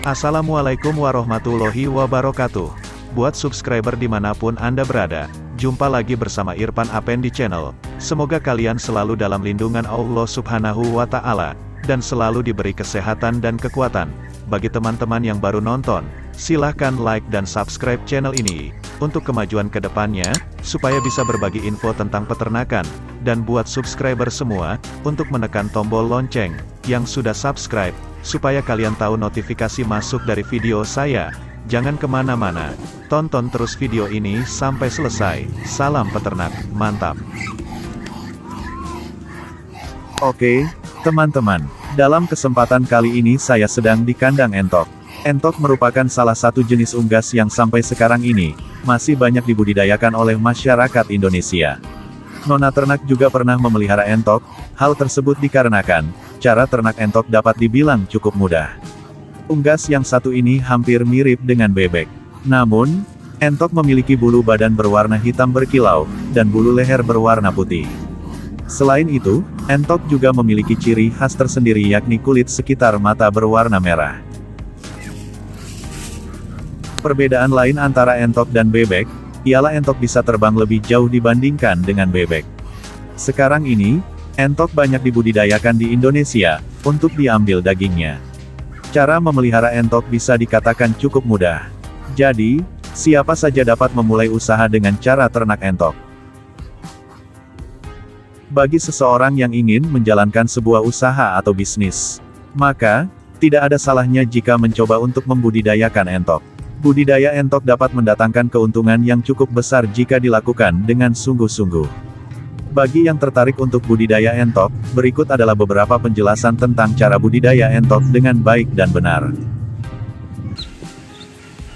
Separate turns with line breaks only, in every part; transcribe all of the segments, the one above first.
Assalamualaikum warahmatullahi wabarakatuh. Buat subscriber dimanapun Anda berada, jumpa lagi bersama Irfan Apen di channel. Semoga kalian selalu dalam lindungan Allah Subhanahu wa Ta'ala, dan selalu diberi kesehatan dan kekuatan. Bagi teman-teman yang baru nonton, silahkan like dan subscribe channel ini, untuk kemajuan kedepannya, supaya bisa berbagi info tentang peternakan. Dan buat subscriber semua, untuk menekan tombol lonceng, yang sudah subscribe, supaya kalian tahu notifikasi masuk dari video saya. Jangan kemana-mana, tonton terus video ini sampai selesai. Salam peternak, mantap.
Oke, teman-teman, dalam kesempatan kali ini saya sedang di kandang entok. Entok merupakan salah satu jenis unggas yang sampai sekarang ini, masih banyak dibudidayakan oleh masyarakat Indonesia. Nona ternak juga pernah memelihara entok, hal tersebut dikarenakan, cara ternak entok dapat dibilang cukup mudah. Unggas yang satu ini hampir mirip dengan bebek. Namun, entok memiliki bulu badan berwarna hitam berkilau, dan bulu leher berwarna putih. Selain itu, entok juga memiliki ciri khas tersendiri yakni kulit sekitar mata berwarna merah. Perbedaan lain antara entok dan bebek, ialah entok bisa terbang lebih jauh dibandingkan dengan bebek. Sekarang ini, entok banyak dibudidayakan di Indonesia, untuk diambil dagingnya. Cara memelihara entok bisa dikatakan cukup mudah. Jadi, siapa saja dapat memulai usaha dengan cara ternak entok. Bagi seseorang yang ingin menjalankan sebuah usaha atau bisnis, maka, tidak ada salahnya jika mencoba untuk membudidayakan entok. Budidaya entok dapat mendatangkan keuntungan yang cukup besar jika dilakukan dengan sungguh-sungguh. Bagi yang tertarik untuk budidaya entok, berikut adalah beberapa penjelasan tentang cara budidaya entok dengan baik dan benar.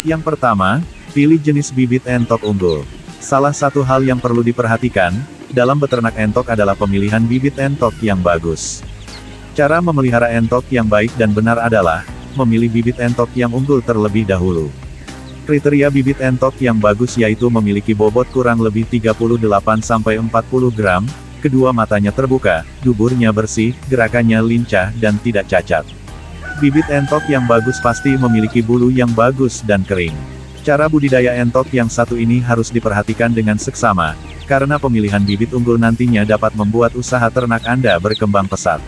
Yang pertama, pilih jenis bibit entok unggul. Salah satu hal yang perlu diperhatikan, dalam beternak entok adalah pemilihan bibit entok yang bagus. Cara memelihara entok yang baik dan benar adalah, memilih bibit entok yang unggul terlebih dahulu. Kriteria bibit entok yang bagus yaitu memiliki bobot kurang lebih 38-40 gram, kedua matanya terbuka, duburnya bersih, gerakannya lincah dan tidak cacat. Bibit entok yang bagus pasti memiliki bulu yang bagus dan kering. Cara budidaya entok yang satu ini harus diperhatikan dengan seksama, karena pemilihan bibit unggul nantinya dapat membuat usaha ternak Anda berkembang pesat.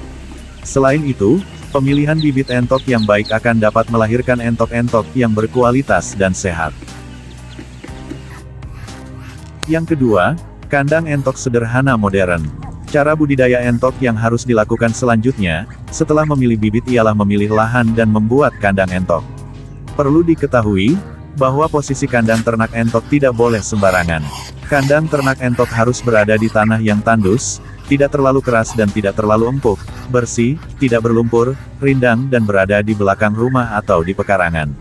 Selain itu, pemilihan bibit entok yang baik akan dapat melahirkan entok-entok yang berkualitas dan sehat. Yang kedua, kandang entok sederhana modern. Cara budidaya entok yang harus dilakukan selanjutnya, setelah memilih bibit ialah memilih lahan dan membuat kandang entok. Perlu diketahui, bahwa posisi kandang ternak entok tidak boleh sembarangan. Kandang ternak entok harus berada di tanah yang tandus, tidak terlalu keras dan tidak terlalu empuk, bersih, tidak berlumpur, rindang dan berada di belakang rumah atau di pekarangan.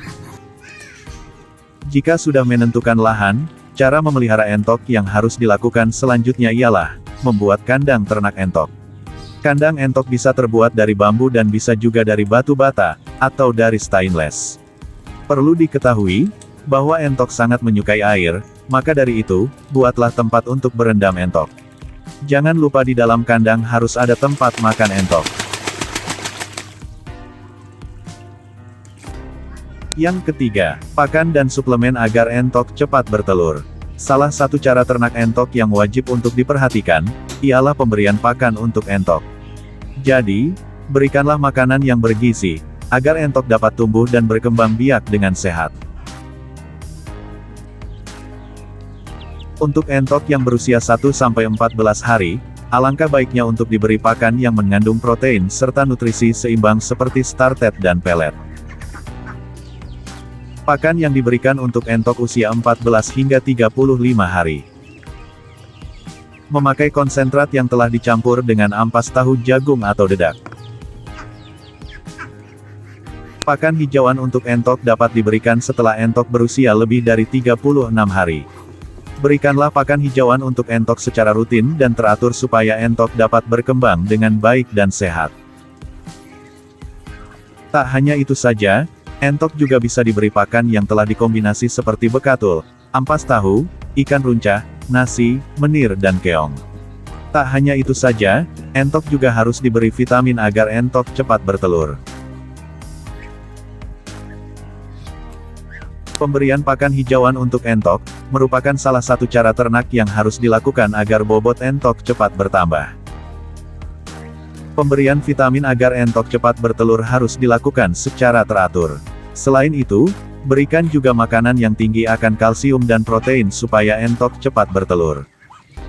Jika sudah menentukan lahan, cara memelihara entok yang harus dilakukan selanjutnya ialah, membuat kandang ternak entok. Kandang entok bisa terbuat dari bambu dan bisa juga dari batu bata, atau dari stainless. Perlu diketahui, bahwa entok sangat menyukai air, maka dari itu, buatlah tempat untuk berendam entok. Jangan lupa di dalam kandang harus ada tempat makan entok. Yang ketiga, pakan dan suplemen agar entok cepat bertelur. Salah satu cara ternak entok yang wajib untuk diperhatikan, ialah pemberian pakan untuk entok. Jadi, berikanlah makanan yang bergizi, agar entok dapat tumbuh dan berkembang biak dengan sehat. Untuk entok yang berusia 1-14 hari, alangkah baiknya untuk diberi pakan yang mengandung protein serta nutrisi seimbang seperti startet dan pelet. Pakan yang diberikan untuk entok usia 14 hingga 35 hari. Memakai konsentrat yang telah dicampur dengan ampas tahu jagung atau dedak. Pakan hijauan untuk entok dapat diberikan setelah entok berusia lebih dari 36 hari. Berikanlah pakan hijauan untuk entok secara rutin dan teratur supaya entok dapat berkembang dengan baik dan sehat. Tak hanya itu saja, entok juga bisa diberi pakan yang telah dikombinasi seperti bekatul, ampas tahu, ikan runcah, nasi, menir dan keong. Tak hanya itu saja, entok juga harus diberi vitamin agar entok cepat bertelur. Pemberian pakan hijauan untuk entok, merupakan salah satu cara ternak yang harus dilakukan agar bobot entok cepat bertambah. Pemberian vitamin agar entok cepat bertelur harus dilakukan secara teratur. Selain itu, berikan juga makanan yang tinggi akan kalsium dan protein supaya entok cepat bertelur.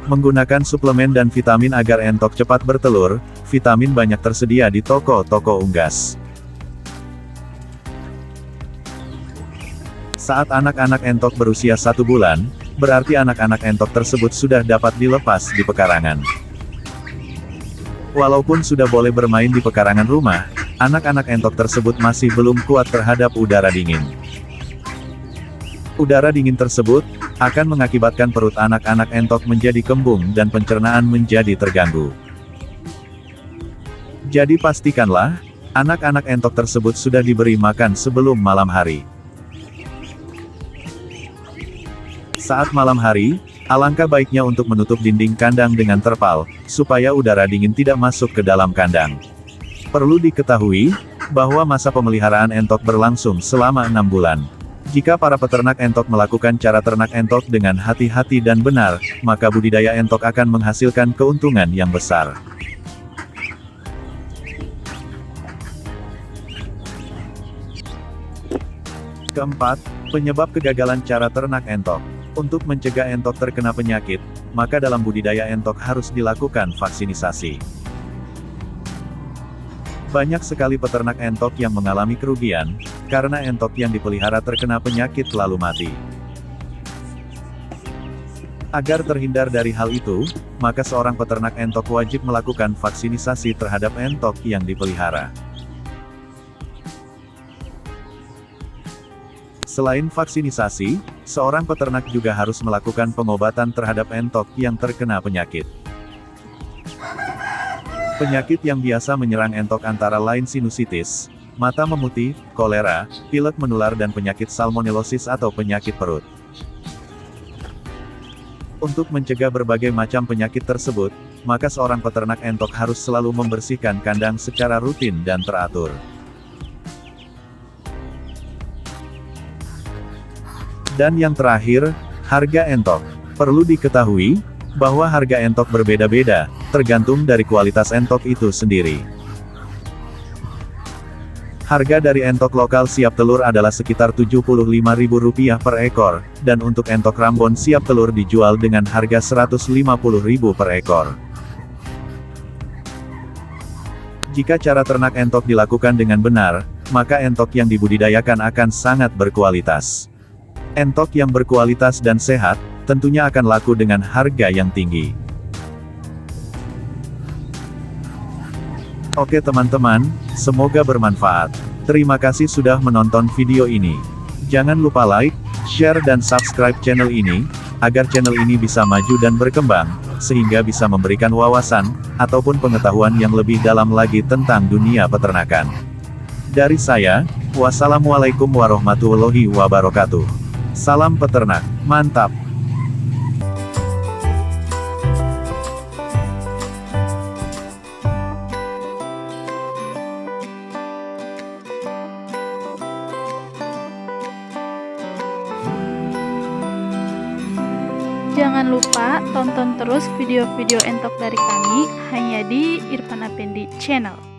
Menggunakan suplemen dan vitamin agar entok cepat bertelur, vitamin banyak tersedia di toko-toko unggas. Saat anak-anak entok berusia 1 bulan, berarti anak-anak entok tersebut sudah dapat dilepas di pekarangan. Walaupun sudah boleh bermain di pekarangan rumah, anak-anak entok tersebut masih belum kuat terhadap udara dingin. Udara dingin tersebut akan mengakibatkan perut anak-anak entok menjadi kembung dan pencernaan menjadi terganggu. Jadi pastikanlah, anak-anak entok tersebut sudah diberi makan sebelum malam hari. Saat malam hari, alangkah baiknya untuk menutup dinding kandang dengan terpal, supaya udara dingin tidak masuk ke dalam kandang. Perlu diketahui, bahwa masa pemeliharaan entok berlangsung selama 6 bulan. Jika para peternak entok melakukan cara ternak entok dengan hati-hati dan benar, maka budidaya entok akan menghasilkan keuntungan yang besar. Keempat, penyebab kegagalan cara ternak entok. Untuk mencegah entok terkena penyakit, maka dalam budidaya entok harus dilakukan vaksinisasi. Banyak sekali peternak entok yang mengalami kerugian, karena entok yang dipelihara terkena penyakit lalu mati. Agar terhindar dari hal itu, maka seorang peternak entok wajib melakukan vaksinisasi terhadap entok yang dipelihara. Selain vaksinisasi, seorang peternak juga harus melakukan pengobatan terhadap entok yang terkena penyakit. Penyakit yang biasa menyerang entok antara lain sinusitis, mata memutih, kolera, pilek menular dan penyakit salmonellosis atau penyakit perut. Untuk mencegah berbagai macam penyakit tersebut, maka seorang peternak entok harus selalu membersihkan kandang secara rutin dan teratur. Dan yang terakhir, harga entok. Perlu diketahui, bahwa harga entok berbeda-beda, tergantung dari kualitas entok itu sendiri. Harga dari entok lokal siap telur adalah sekitar Rp75.000 per ekor, dan untuk entok Rambon siap telur dijual dengan harga Rp150.000 per ekor. Jika cara ternak entok dilakukan dengan benar, maka entok yang dibudidayakan akan sangat berkualitas. Entok yang berkualitas dan sehat, tentunya akan laku dengan harga yang tinggi. Oke teman-teman, semoga bermanfaat. Terima kasih sudah menonton video ini. Jangan lupa like, share dan subscribe channel ini, agar channel ini bisa maju dan berkembang, sehingga bisa memberikan wawasan, ataupun pengetahuan yang lebih dalam lagi tentang dunia peternakan. Dari saya, wassalamualaikum warahmatullahi wabarakatuh. Salam peternak, mantap!
Jangan lupa tonton terus video-video entok dari kami, hanya di Irfan Appendi Channel.